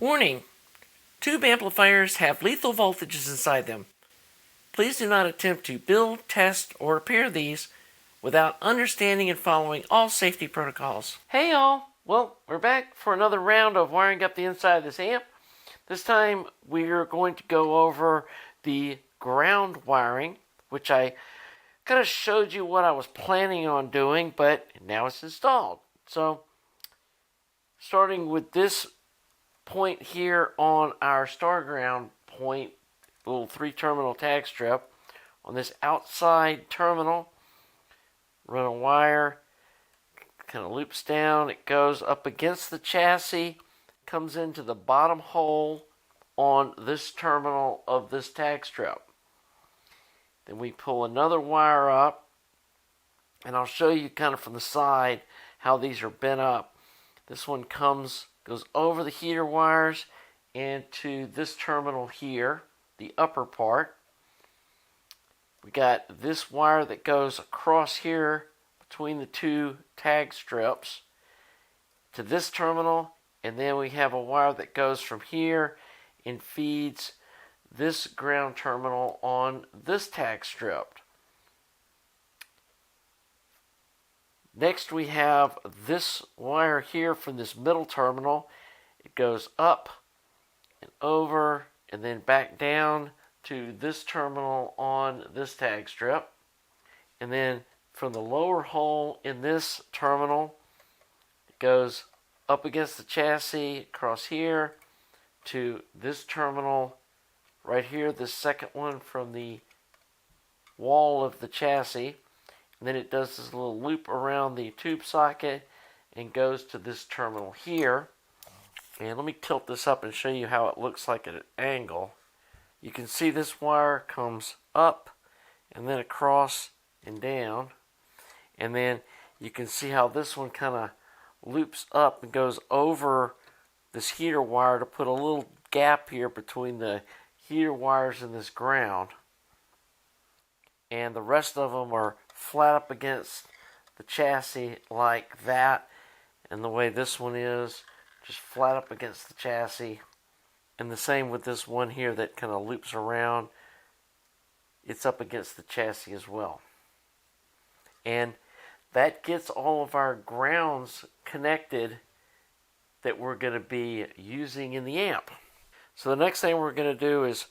Warning! Tube amplifiers have lethal voltages inside them. Please do not attempt to build, test, or repair these without understanding and following all safety protocols. Hey y'all! Well, we're back for another round of wiring up the inside of this amp. This time we're going to go over the ground wiring, which I kind of showed you what I was planning on doing, but now it's installed. So, starting with this point here on our star ground point, little 3-terminal tag strip, on this outside terminal, run a wire, kind of loops down, it goes up against the chassis, comes into the bottom hole on this terminal of this tag strip. Then we pull another wire up, and I'll show you kind of from the side how these are bent up. This one goes over the heater wires and to this terminal here, the upper part. We got this wire that goes across here between the two tag strips to this terminal, and then we have a wire that goes from here and feeds this ground terminal on this tag strip. Next we have this wire here from this middle terminal. It goes up and over and then back down to this terminal on this tag strip. And then from the lower hole in this terminal, it goes up against the chassis across here to this terminal right here, this second one from the wall of the chassis. And then it does this little loop around the tube socket and goes to this terminal here. And let me tilt this up and show you how it looks like at an angle. You can see this wire comes up and then across and down. And then you can see how this one kind of loops up and goes over this heater wire to put a little gap here between the heater wires and this ground. And the rest of them are flat up against the chassis like that, and the way this one is just flat up against the chassis. And the same with this one here that kind of loops around, it's up against the chassis as well. And that gets all of our grounds connected that we're going to be using in the amp. So the next thing we're going to do is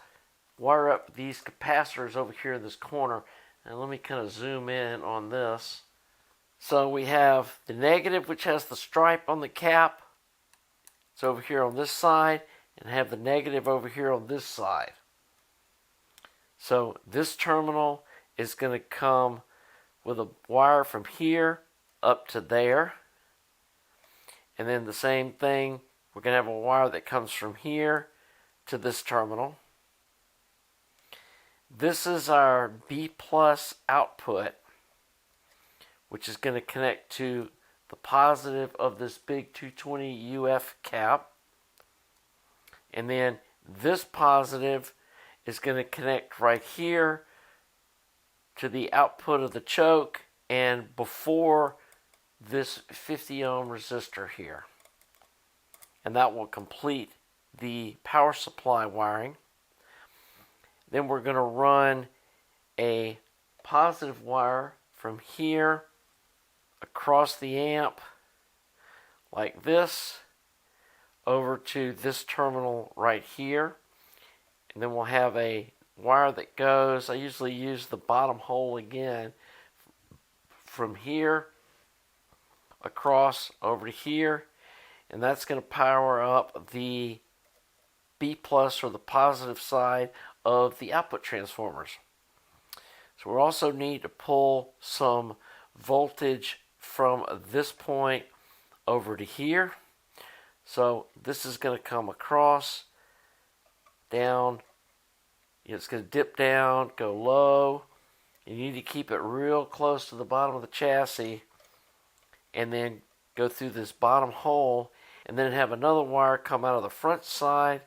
wire up these capacitors over here in this corner. And let me kind of zoom in on this. So we have the negative, which has the stripe on the cap. It's over here on this side, and have the negative over here on this side. So this terminal is going to come with a wire from here up to there. And then the same thing, we're going to have a wire that comes from here to this terminal. This is our B plus output, which is going to connect to the positive of this big 220 UF cap. And then this positive is going to connect right here to the output of the choke and before this 50 ohm resistor here. And that will complete the power supply wiring. Then we're going to run a positive wire from here across the amp like this over to this terminal right here. And then we'll have a wire that goes, I usually use the bottom hole again, from here across over to here. And that's going to power up the B plus, or the positive side of the output transformers. So we also need to pull some voltage from this point over to here. So this is going to come across, down, it's going to dip down, go low. You need to keep it real close to the bottom of the chassis, and then go through this bottom hole, and then have another wire come out of the front side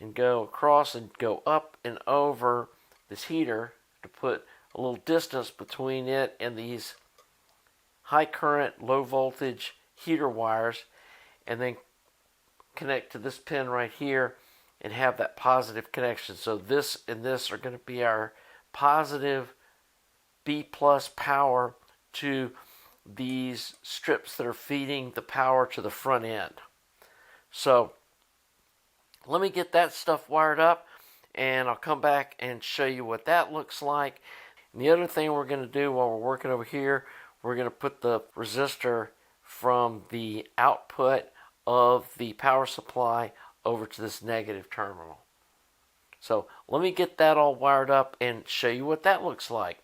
and go across and go up and over this heater to put a little distance between it and these high current, low voltage heater wires, and then connect to this pin right here and have that positive connection. So this and this are going to be our positive B plus power to these strips that are feeding the power to the front end. So let me get that stuff wired up, and I'll come back and show you what that looks like. And the other thing we're going to do while we're working over here, we're going to put the resistor from the output of the power supply over to this negative terminal. So let me get that all wired up and show you what that looks like.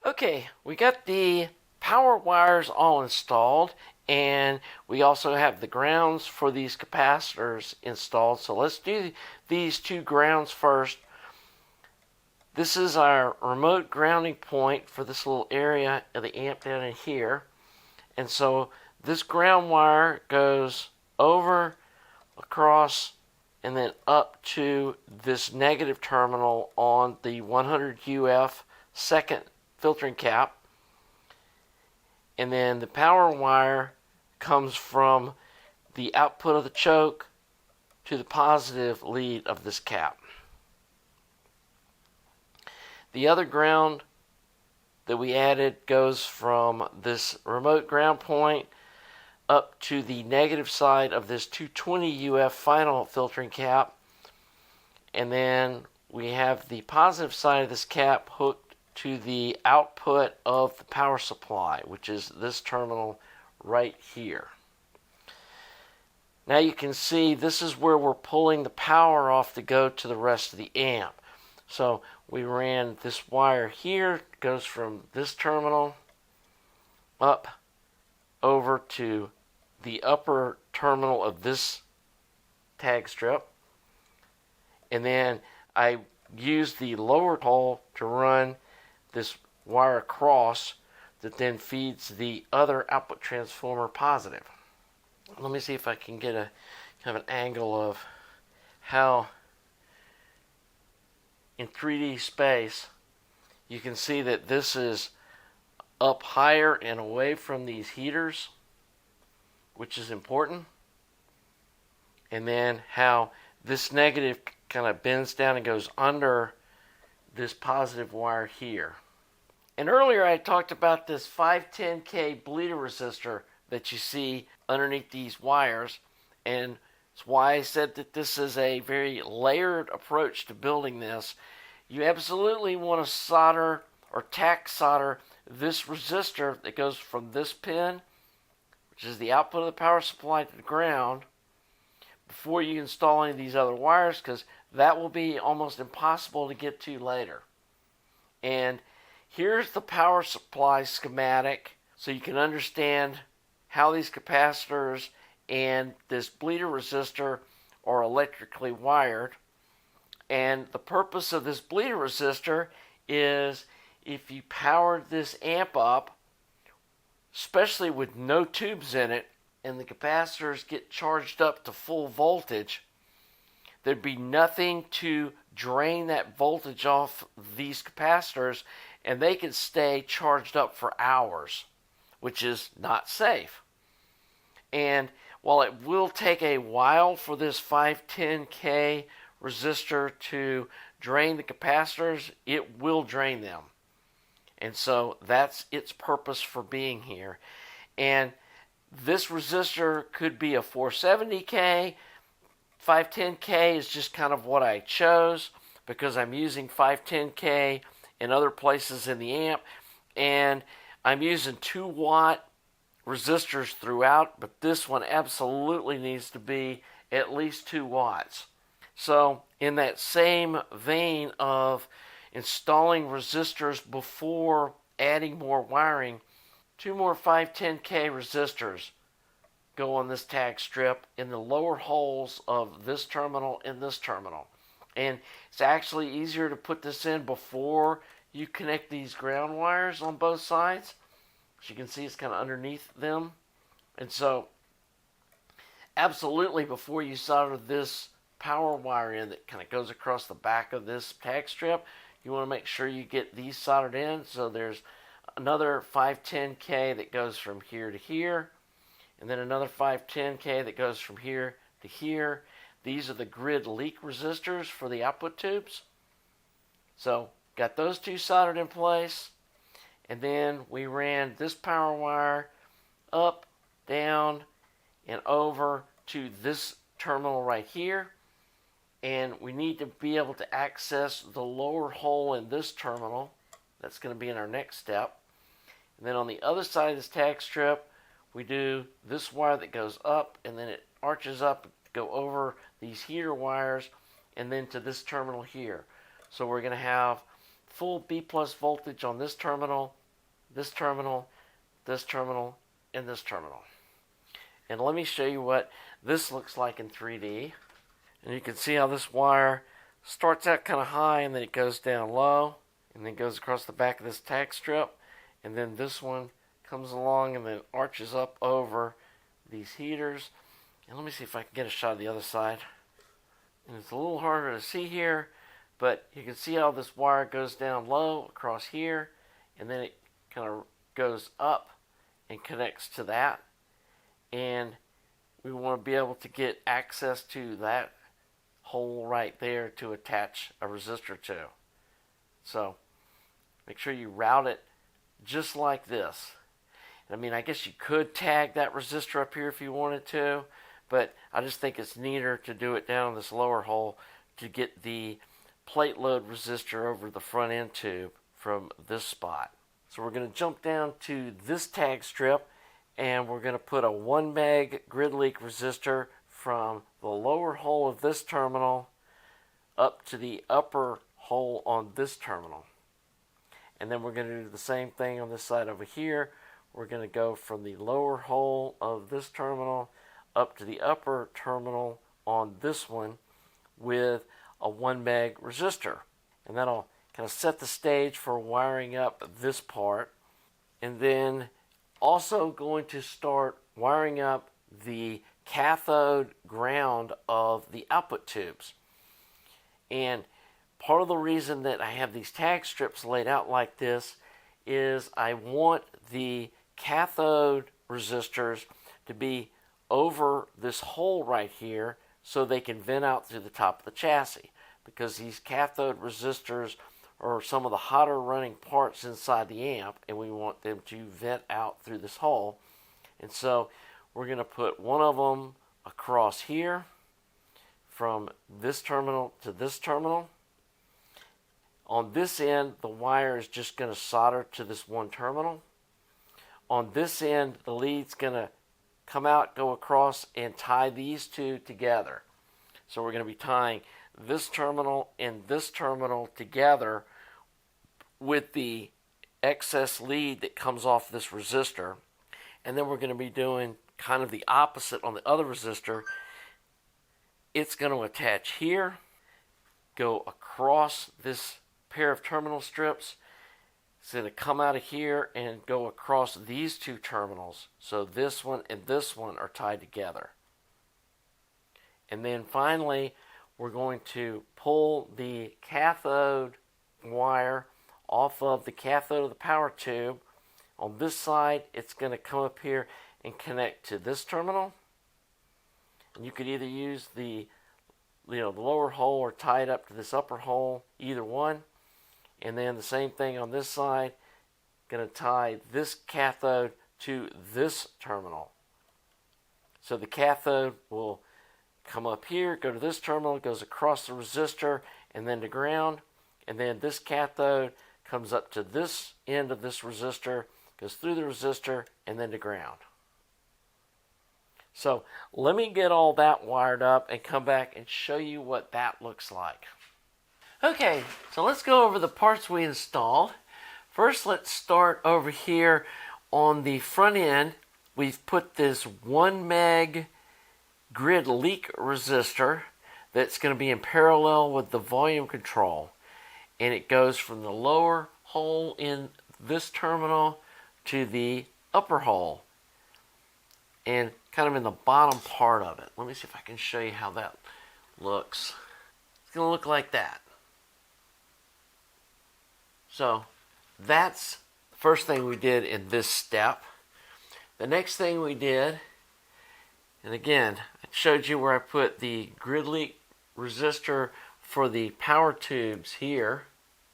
Okay, we got the power wires all installed, and we also have the grounds for these capacitors installed. So let's do these two grounds first. This is our remote grounding point for this little area of the amp down in here. And so this ground wire goes over, across, and then up to this negative terminal on the 100 UF second filtering cap. And then the power wire comes from the output of the choke to the positive lead of this cap. The other ground that we added goes from this remote ground point up to the negative side of this 220 UF final filtering cap. And then we have the positive side of this cap hooked to the output of the power supply, which is this terminal right here. Now you can see this is where we're pulling the power off to go to the rest of the amp. So we ran this wire here, goes from this terminal up over to the upper terminal of this tag strip. And then I used the lower pole to run this wire across that then feeds the other output transformer positive. Let me see if I can get a kind of an angle of how in 3D space you can see that this is up higher and away from these heaters, which is important. And then how this negative kind of bends down and goes under this positive wire here. And earlier I talked about this 510K bleeder resistor that you see underneath these wires, and it's why I said that this is a very layered approach to building this. You absolutely want to solder or tack solder this resistor that goes from this pin, which is the output of the power supply, to the ground before you install any of these other wires, because that will be almost impossible to get to later. And here's the power supply schematic so you can understand how these capacitors and this bleeder resistor are electrically wired. And the purpose of this bleeder resistor is if you powered this amp up, especially with no tubes in it, and the capacitors get charged up to full voltage, there'd be nothing to drain that voltage off these capacitors, and they could stay charged up for hours, which is not safe. And while it will take a while for this 510K resistor to drain the capacitors, it will drain them. And so that's its purpose for being here. And this resistor could be a 470K. 510K is just kind of what I chose because I'm using 510K in other places in the amp, and I'm using 2-watt resistors throughout, but this one absolutely needs to be at least 2 watts. So in that same vein of installing resistors before adding more wiring, 2 more 510K resistors go on this tag strip in the lower holes of this terminal and this terminal. And it's actually easier to put this in before you connect these ground wires on both sides. As you can see, it's kind of underneath them. And so absolutely before you solder this power wire in that kind of goes across the back of this tag strip, you want to make sure you get these soldered in. So there's another 510K that goes from here to here, and then another 510K that goes from here to here. These are the grid leak resistors for the output tubes. So got those two soldered in place, and then we ran this power wire up, down, and over to this terminal right here. And we need to be able to access the lower hole in this terminal. That's going to be in our next step. And then on the other side of this tag strip, we do this wire that goes up, and then it arches up to go over these heater wires, and then to this terminal here. So we're going to have full B plus voltage on this terminal, this terminal, this terminal, and this terminal. And let me show you what this looks like in 3D. And you can see how this wire starts out kind of high, and then it goes down low, and then goes across the back of this tag strip. And then this one comes along and then arches up over these heaters. And let me see if I can get a shot of the other side. And it's a little harder to see here, but you can see how this wire goes down low across here, and then it kind of goes up and connects to that. And we want to be able to get access to that hole right there to attach a resistor to. So make sure you route it just like this. I mean, I guess you could tag that resistor up here if you wanted to, but I just think it's neater to do it down in this lower hole to get the plate load resistor over the front end tube from this spot. So we're going to jump down to this tag strip, and we're going to put a 1 meg grid leak resistor from the lower hole of this terminal up to the upper hole on this terminal. And then we're going to do the same thing on this side over here. We're going to go from the lower hole of this terminal up to the upper terminal on this one with a 1 meg resistor. And that'll kind of set the stage for wiring up this part. And then also going to start wiring up the cathode ground of the output tubes. And part of the reason that I have these tag strips laid out like this is I want the cathode resistors to be over this hole right here so they can vent out through the top of the chassis, because these cathode resistors are some of the hotter running parts inside the amp, and we want them to vent out through this hole. And so we're going to put one of them across here from this terminal to this terminal. On this end, the wire is just going to solder to this one terminal. On this end, the lead's going to come out, go across, and tie these two together. So we're going to be tying this terminal and this terminal together with the excess lead that comes off this resistor. And then we're going to be doing kind of the opposite on the other resistor. It's going to attach here, go across this pair of terminal strips. It's going to come out of here and go across these two terminals. So this one and this one are tied together. And then finally, we're going to pull the cathode wire off of the cathode of the power tube. On this side, it's going to come up here and connect to this terminal. And you could either use the lower hole or tie it up to this upper hole, either one. And then the same thing on this side, going to tie this cathode to this terminal. So the cathode will come up here, go to this terminal, goes across the resistor, and then to ground. And then this cathode comes up to this end of this resistor, goes through the resistor, and then to ground. So let me get all that wired up and come back and show you what that looks like. Okay, so let's go over the parts we installed. First, let's start over here on the front end. We've put this 1 meg grid leak resistor that's going to be in parallel with the volume control. And it goes from the lower hole in this terminal to the upper hole, and kind of in the bottom part of it. Let me see if I can show you how that looks. It's going to look like that. So that's the first thing we did in this step. The next thing we did, and again, I showed you where I put the grid leak resistor for the power tubes here.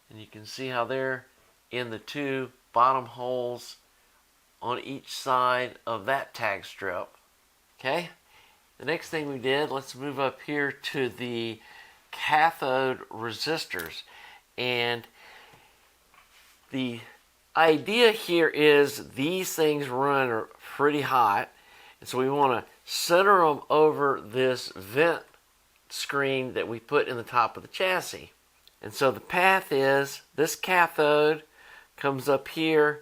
And you can see how they're in the two bottom holes on each side of that tag strip. Okay, the next thing we did, let's move up here to the cathode resistors. And the idea here is these things run pretty hot, and so we want to center them over this vent screen that we put in the top of the chassis. And so the path is this cathode comes up here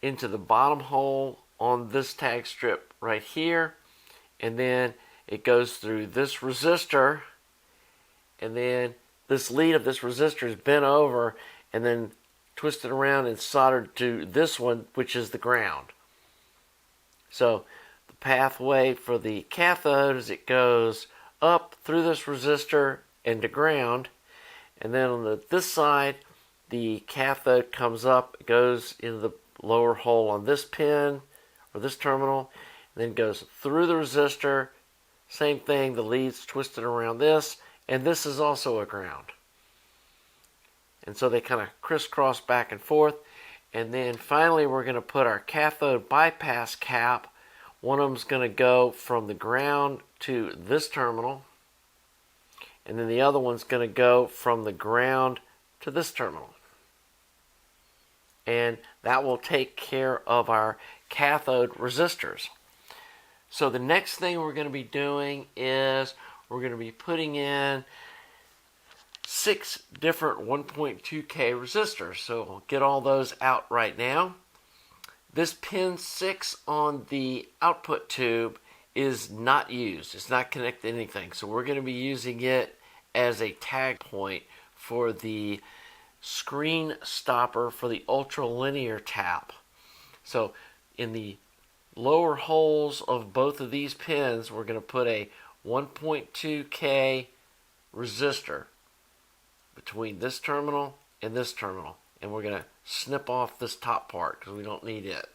into the bottom hole on this tag strip right here, and then it goes through this resistor, and then this lead of this resistor is bent over and then twisted around and soldered to this one, which is the ground. So the pathway for the cathode is it goes up through this resistor and to ground, and then on this side the cathode comes up, goes into the lower hole on this pin or this terminal, and then goes through the resistor. Same thing, the lead's twisted around this, and this is also a ground. And so they kind of crisscross back and forth. And then finally we're going to put our cathode bypass cap. One of them's going to go from the ground to this terminal, and then the other one's going to go from the ground to this terminal. And that will take care of our cathode resistors. So the next thing we're going to be doing is we're going to be putting in 6 different 1.2K resistors. So we'll get all those out right now. This pin 6 on the output tube is not used. It's not connected to anything. So we're going to be using it as a tag point for the screen stopper for the ultralinear tap. So in the lower holes of both of these pins, we're going to put a 1.2K resistor between this terminal and this terminal, and we're going to snip off this top part because we don't need it.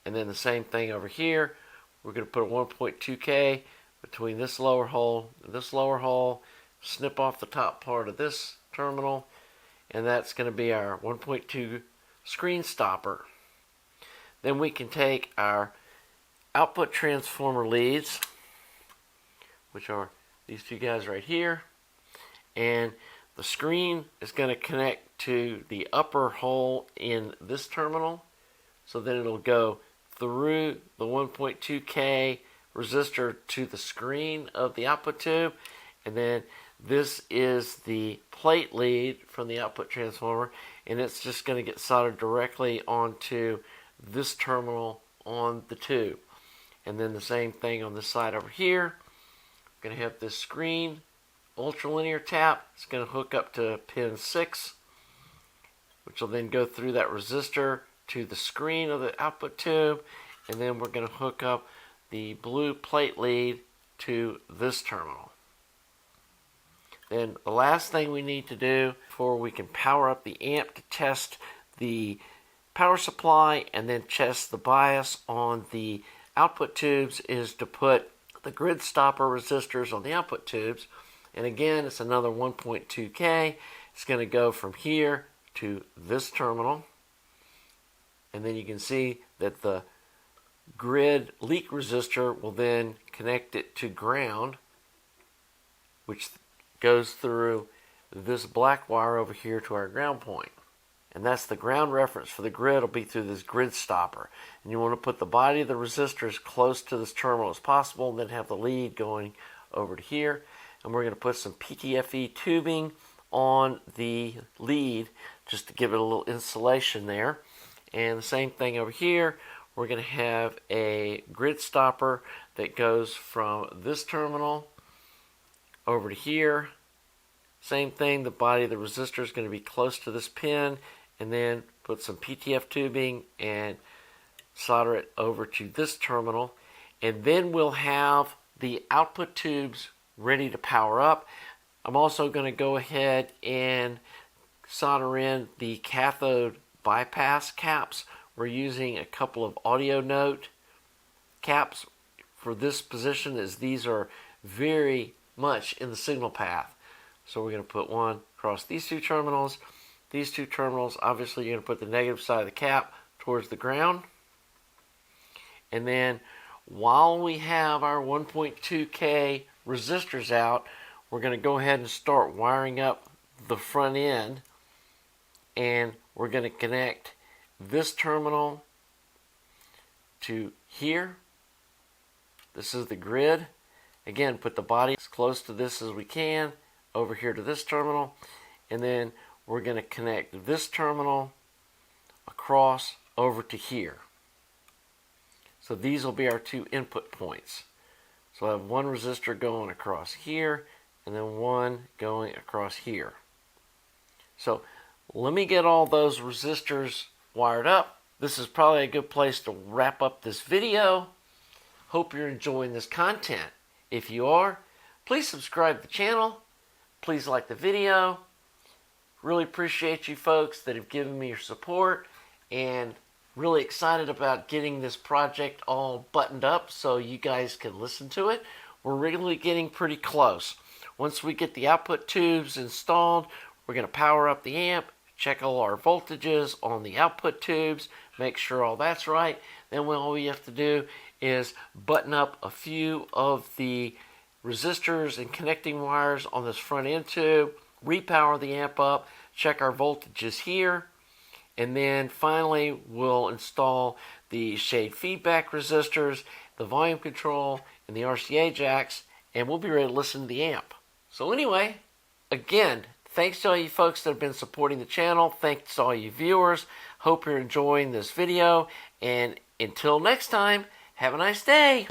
And then the same thing over here, we're going to put a 1.2K between this lower hole and this lower hole, snip off the top part of this terminal, and that's going to be our 1.2 screen stopper. Then we can take our output transformer leads, which are these two guys right here, and the screen is going to connect to the upper hole in this terminal. So then it'll go through the 1.2K resistor to the screen of the output tube, and then this is the plate lead from the output transformer, and it's just going to get soldered directly onto this terminal on the tube. And then the same thing on this side over here. We're going to have this screen ultralinear tap. It's going to hook up to pin 6, which will then go through that resistor to the screen of the output tube, and then we're going to hook up the blue plate lead to this terminal. Then the last thing we need to do before we can power up the amp to test the power supply and then test the bias on the output tubes is to put the grid stopper resistors on the output tubes. And again, it's another 1.2K. It's going to go from here to this terminal. And then you can see that the grid leak resistor will then connect it to ground, which goes through this black wire over here to our ground point. And that's the ground reference for the grid will be through this grid stopper. And you want to put the body of the resistor as close to this terminal as possible, and then have the lead going over to here. And we're going to put some PTFE tubing on the lead just to give it a little insulation there. And the same thing over here, we're going to have a grid stopper that goes from this terminal over to here. Same thing, the body of the resistor is going to be close to this pin, and then put some PTF tubing and solder it over to this terminal. And then we'll have the output tubes ready to power up. I'm also going to go ahead and solder in the cathode bypass caps. We're using a couple of audio note caps for this position is these are very much in the signal path. So we're going to put one across these two terminals. These two terminals, obviously you're going to put the negative side of the cap towards the ground. And then while we have our 1.2K resistors out, we're going to go ahead and start wiring up the front end. And we're going to connect this terminal to here. This is the grid. Again, put the body as close to this as we can over here to this terminal. And then we're going to connect this terminal across over to here. So these will be our two input points. So I have one resistor going across here and then one going across here. So let me get all those resistors wired up. This is probably a good place to wrap up this video. Hope you're enjoying this content. If you are, please subscribe to the channel. Please like the video. Really appreciate you folks that have given me your support, and really excited about getting this project all buttoned up so you guys can listen to it. We're really getting pretty close. Once we get the output tubes installed, we're going to power up the amp, check all our voltages on the output tubes, make sure all that's right. Then all we have to do is button up a few of the resistors and connecting wires on this front end tube, repower the amp up, check our voltages here, and then finally we'll install the shade feedback resistors, the volume control, and the RCA jacks, and we'll be ready to listen to the amp. So anyway, again, thanks to all you folks that have been supporting the channel. Thanks to all you viewers. Hope you're enjoying this video, and until next time, have a nice day.